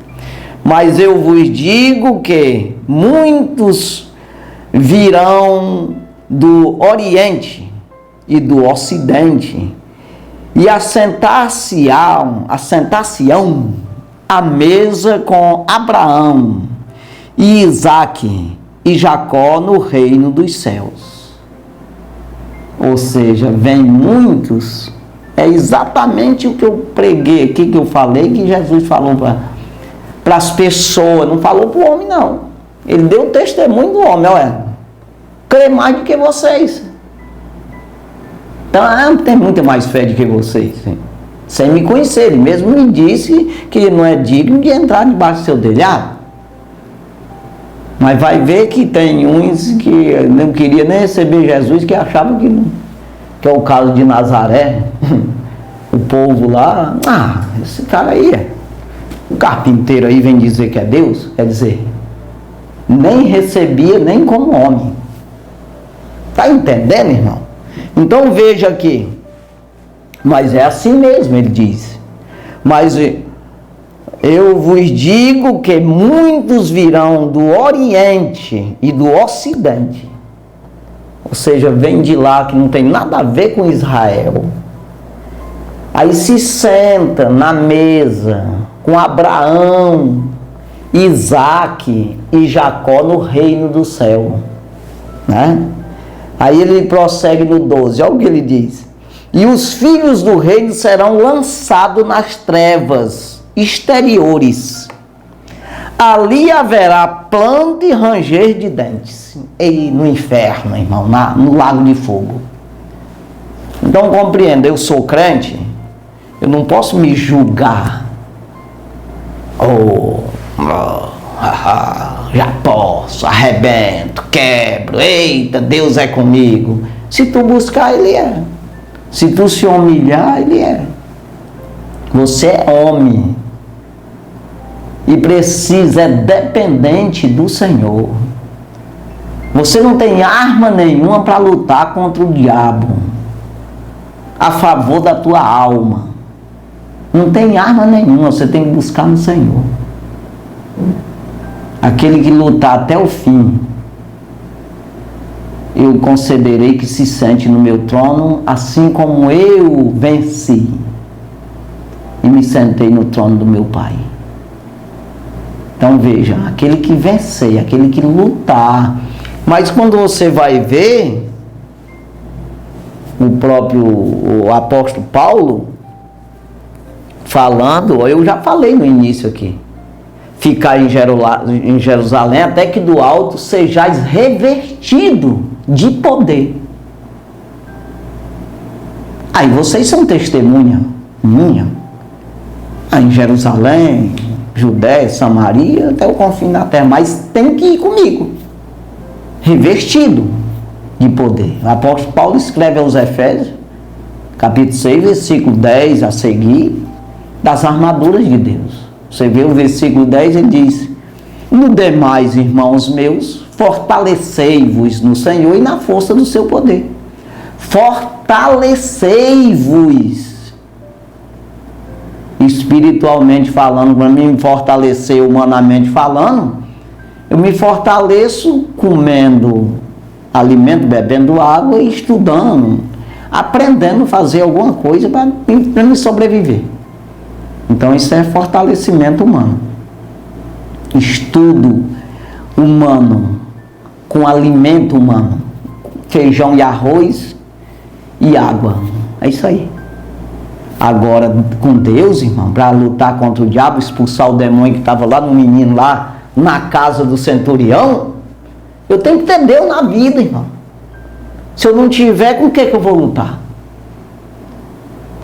Mas eu vos digo que muitos virão do Oriente e do Ocidente e assentar-se-ão à mesa com Abraão e Isaque e Jacó no reino dos céus. Ou seja, vem muitos, é exatamente o que eu preguei aqui, que eu falei, que Jesus falou para as pessoas, não falou para o homem não. Ele deu o testemunho do homem, olha, crê mais do que vocês. Então, tem muita mais fé do que vocês, hein? Sem me conhecer, ele mesmo me disse que não é digno de entrar debaixo do seu telhado. Mas vai ver que tem uns que não queria nem receber Jesus, que achavam que é o caso de Nazaré. O povo lá, esse cara aí o carpinteiro aí vem dizer que é Deus, quer dizer, nem recebia nem como homem. Está entendendo, irmão? Então veja aqui, mas é assim mesmo, ele diz. Mas eu vos digo que muitos virão do Oriente e do Ocidente. Ou seja, vem de lá que não tem nada a ver com Israel. Aí se senta na mesa com Abraão, Isaque e Jacó no reino do céu, né? Aí ele prossegue no 12, olha o que ele diz. E os filhos do reino serão lançados nas trevas exteriores. Ali haverá pranto e ranger de dentes. E no inferno, irmão, no lago de fogo. Então compreenda, eu sou crente, eu não posso me julgar. Já posso, arrebento, quebro, eita, Deus é comigo. Se tu buscar, Ele é. Se tu se humilhar, Ele é. Você é homem e precisa, é dependente do Senhor. Você não tem arma nenhuma para lutar contra o diabo a favor da tua alma. Não tem arma nenhuma, você tem que buscar no Senhor. Aquele que lutar até o fim, eu concederei que se sente no meu trono, assim como eu venci e me sentei no trono do meu Pai. Então veja, aquele que vencer, aquele que lutar. Mas quando você vai ver, o apóstolo Paulo falando, eu já falei no início aqui, ficar em Jerusalém até que do alto sejais revestido de poder. Aí vocês são testemunha minha, em Jerusalém, Judéia, Samaria, até o confim da terra, mas tem que ir comigo, revestido de poder. O apóstolo Paulo escreve aos Efésios, capítulo 6, versículo 10 a seguir, das armaduras de Deus. Você vê o versículo 10, ele diz: no demais, irmãos meus, fortalecei-vos no Senhor e na força do seu poder. Fortalecei-vos. Espiritualmente falando, para mim me fortalecer humanamente falando, eu me fortaleço comendo alimento, bebendo água e estudando, aprendendo a fazer alguma coisa para me sobreviver. Então isso é fortalecimento humano. Estudo humano, com alimento humano, feijão e arroz e água. É isso aí. Agora, com Deus, irmão, para lutar contra o diabo, expulsar o demônio que estava lá no menino, lá na casa do centurião, eu tenho que ter Deus na vida, irmão. Se eu não tiver, com o que eu vou lutar?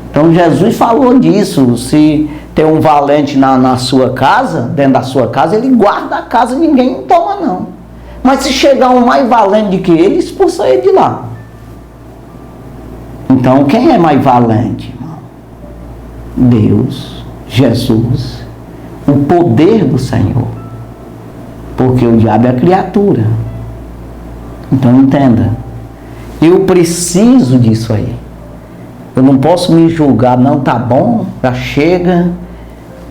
Então Jesus falou disso. Se tem um valente na sua casa, dentro da sua casa, ele guarda a casa, ninguém toma não. Mas se chegar um mais valente do que ele, expulsa ele de lá. Então quem é mais valente, irmão? Deus, Jesus, o poder do Senhor. Porque o diabo é criatura. Então entenda, eu preciso disso aí. Eu não posso me julgar, não, tá bom, já chega,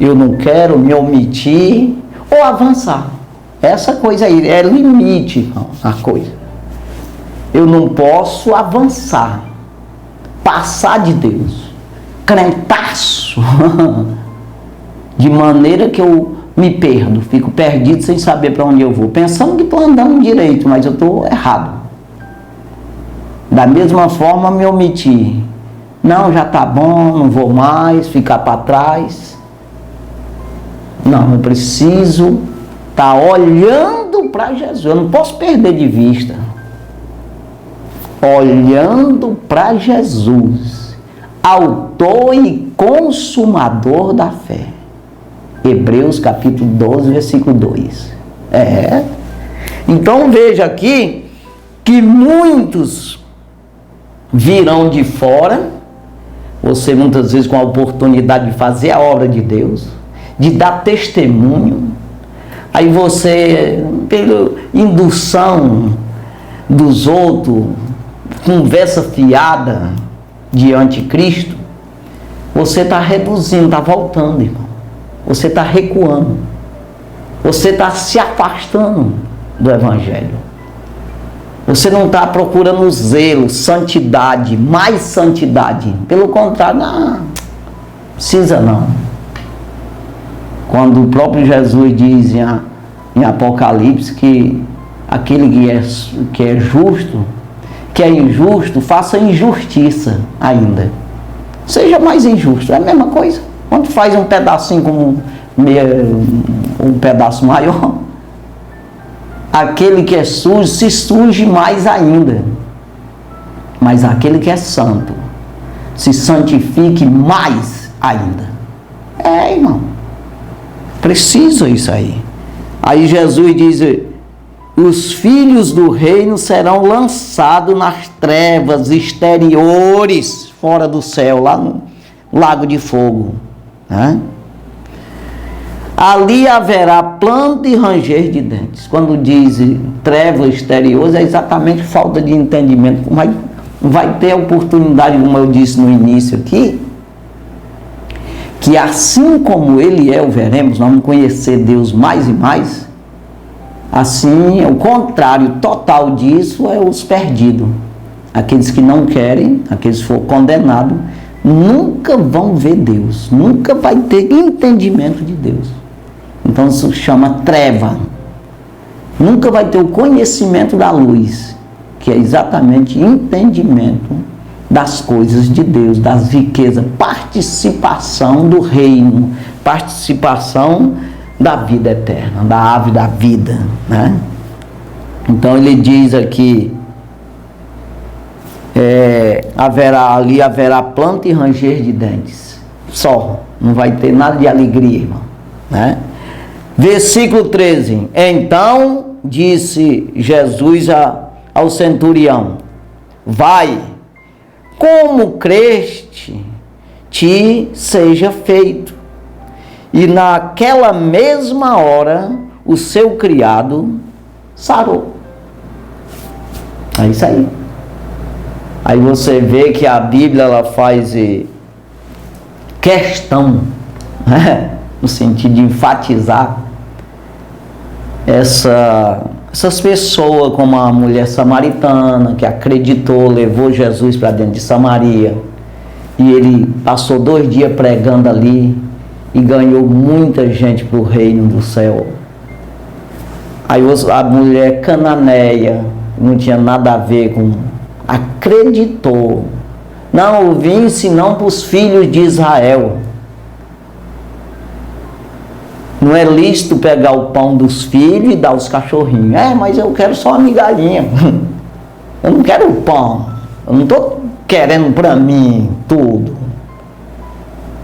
eu não quero me omitir ou avançar. Essa coisa aí, é limite, irmão, a coisa. Eu não posso avançar, passar de Deus, crentaço, de maneira que eu me perdo, fico perdido sem saber para onde eu vou, pensando que estou andando direito, mas eu estou errado. Da mesma forma, me omitir. Não, já está bom, não vou mais ficar para trás. Não, eu preciso estar olhando para Jesus. Eu não posso perder de vista. Olhando para Jesus, autor e consumador da fé. Hebreus capítulo 12, versículo 2. Então veja aqui que muitos virão de fora. Você muitas vezes com a oportunidade de fazer a obra de Deus, de dar testemunho. Aí você, pela indução dos outros, conversa fiada de anticristo, você está reduzindo, está voltando, irmão. Você está recuando. Você está se afastando do Evangelho. Você não está procurando zelo, santidade, mais santidade. Pelo contrário, não precisa não. Quando o próprio Jesus diz em Apocalipse que aquele que é justo, que é injusto, faça injustiça ainda. Seja mais injusto, é a mesma coisa. Quando faz um pedacinho como um pedaço maior, aquele que é sujo se suje mais ainda. Mas aquele que é santo se santifique mais ainda. Irmão, precisa isso aí. Aí Jesus diz: os filhos do reino serão lançados nas trevas exteriores, fora do céu, lá no lago de fogo, né? Ali haverá pranto e ranger de dentes. Quando diz trevas exteriores, é exatamente falta de entendimento. Vai ter a oportunidade, como eu disse no início aqui, que assim como Ele é, o veremos, nós vamos conhecer Deus mais e mais. Assim, o contrário total disso é os perdidos. Aqueles que não querem, aqueles que foram condenados, nunca vão ver Deus, nunca vai ter entendimento de Deus. Então isso chama treva. Nunca vai ter o conhecimento da luz, que é exatamente entendimento das coisas de Deus, das riquezas, participação do reino, participação da vida eterna, da árvore da vida, né? Então ele diz aqui, haverá planta e ranger de dentes. Só, não vai ter nada de alegria, irmão, né? Versículo 13. Então disse Jesus ao centurião: vai, como creste, te seja feito. E naquela mesma hora o seu criado sarou. É isso aí. Aí você vê que a Bíblia ela faz questão, né? No sentido de enfatizar essas pessoas, como a mulher samaritana, que acreditou, levou Jesus para dentro de Samaria, e ele passou 2 dias pregando ali, e ganhou muita gente para o reino do céu. Aí a mulher cananeia, não tinha nada a ver com... acreditou. Não, eu vim senão para os filhos de Israel. Não é lícito pegar o pão dos filhos e dar aos cachorrinhos. Mas eu quero só uma migalhinha. Eu não quero o pão. Eu não estou querendo para mim tudo.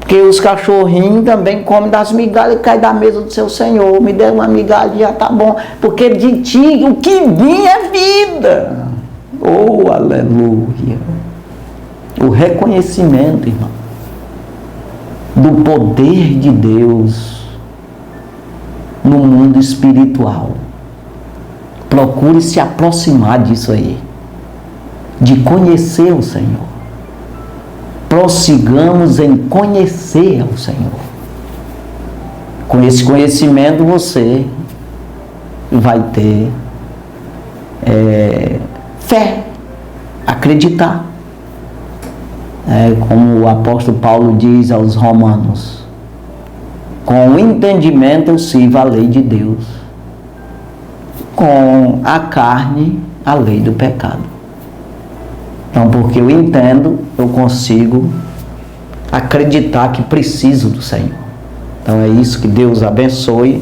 Porque os cachorrinhos também comem das migalhas e caem da mesa do seu Senhor. Me dê uma migalha, tá bom. Porque de ti o que vinha é vida. Oh, aleluia. O reconhecimento, irmão, do poder de Deus no mundo espiritual. Procure se aproximar disso aí, de conhecer o Senhor. Prossigamos em conhecer o Senhor. Com esse conhecimento você vai ter fé, acreditar. Como o apóstolo Paulo diz aos Romanos: com o entendimento eu sirvo a lei de Deus, com a carne a lei do pecado. Então, porque eu entendo, eu consigo acreditar que preciso do Senhor. Então é isso, que Deus abençoe.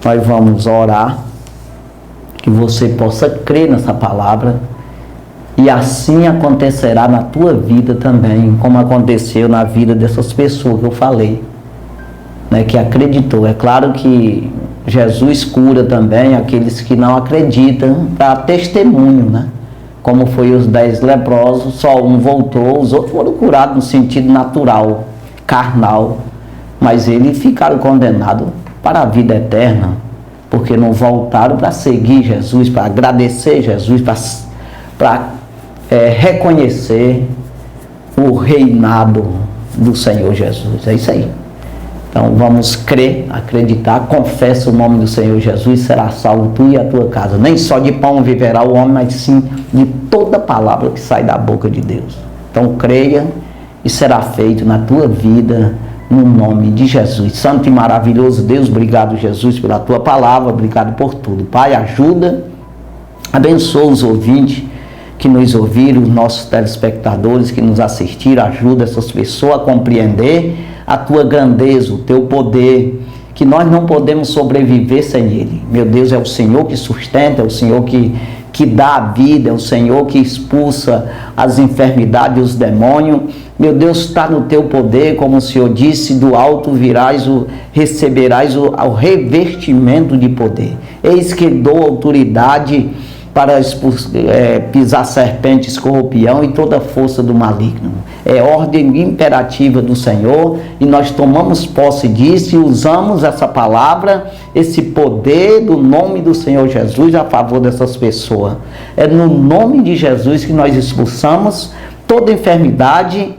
Nós vamos orar, que você possa crer nessa palavra, e assim acontecerá na tua vida também, como aconteceu na vida dessas pessoas que eu falei, né, que acreditou. É claro que Jesus cura também aqueles que não acreditam, para testemunho, né? Como foi os 10 leprosos, só um voltou, os outros foram curados no sentido natural, carnal, mas eles ficaram condenados para a vida eterna, porque não voltaram para seguir Jesus, para agradecer Jesus, para reconhecer o reinado do Senhor Jesus. É isso aí. Então vamos crer, acreditar, confessa o nome do Senhor Jesus, será salvo tu e a tua casa. Nem só de pão viverá o homem, mas sim de toda palavra que sai da boca de Deus. Então creia e será feito na tua vida, no nome de Jesus. Santo e maravilhoso Deus, obrigado, Jesus, pela tua palavra, obrigado por tudo. Pai, ajuda, abençoa os ouvintes que nos ouviram, os nossos telespectadores que nos assistiram, ajuda essas pessoas a compreender a tua grandeza, o teu poder, que nós não podemos sobreviver sem ele. Meu Deus, é o Senhor que sustenta, é o Senhor que dá a vida, é o Senhor que expulsa as enfermidades e os demônios. Meu Deus, está no teu poder, como o Senhor disse, do alto receberás o revestimento de poder. Eis que dou autoridade para pisar serpente, escorpião e toda a força do maligno. É ordem imperativa do Senhor, e nós tomamos posse disso e usamos essa palavra, esse poder do nome do Senhor Jesus a favor dessas pessoas. É no nome de Jesus que nós expulsamos toda enfermidade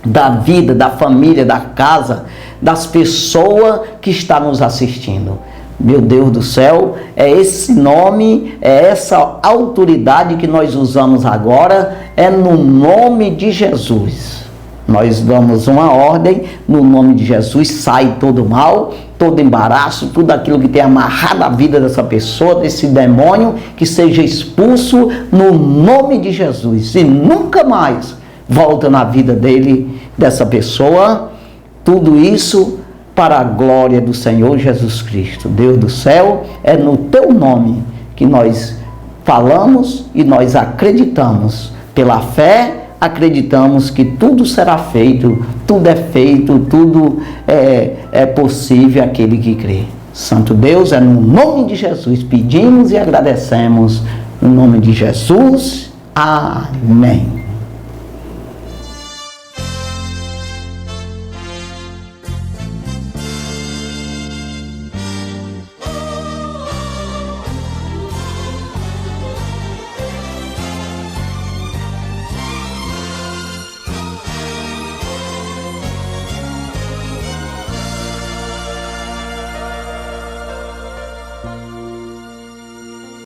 da vida, da família, da casa, das pessoas que estão nos assistindo. Meu Deus do céu, é esse nome, é essa autoridade que nós usamos agora, é no nome de Jesus. Nós damos uma ordem, no nome de Jesus, sai todo mal, todo embaraço, tudo aquilo que tem amarrado a vida dessa pessoa, desse demônio, que seja expulso no nome de Jesus, e nunca mais volta na vida dessa pessoa. Tudo isso para a glória do Senhor Jesus Cristo. Deus do céu, é no teu nome que nós falamos e nós acreditamos. Pela fé, acreditamos que tudo será feito, tudo é feito, tudo é possível aquele que crê. Santo Deus, é no nome de Jesus pedimos e agradecemos. No nome de Jesus, amém.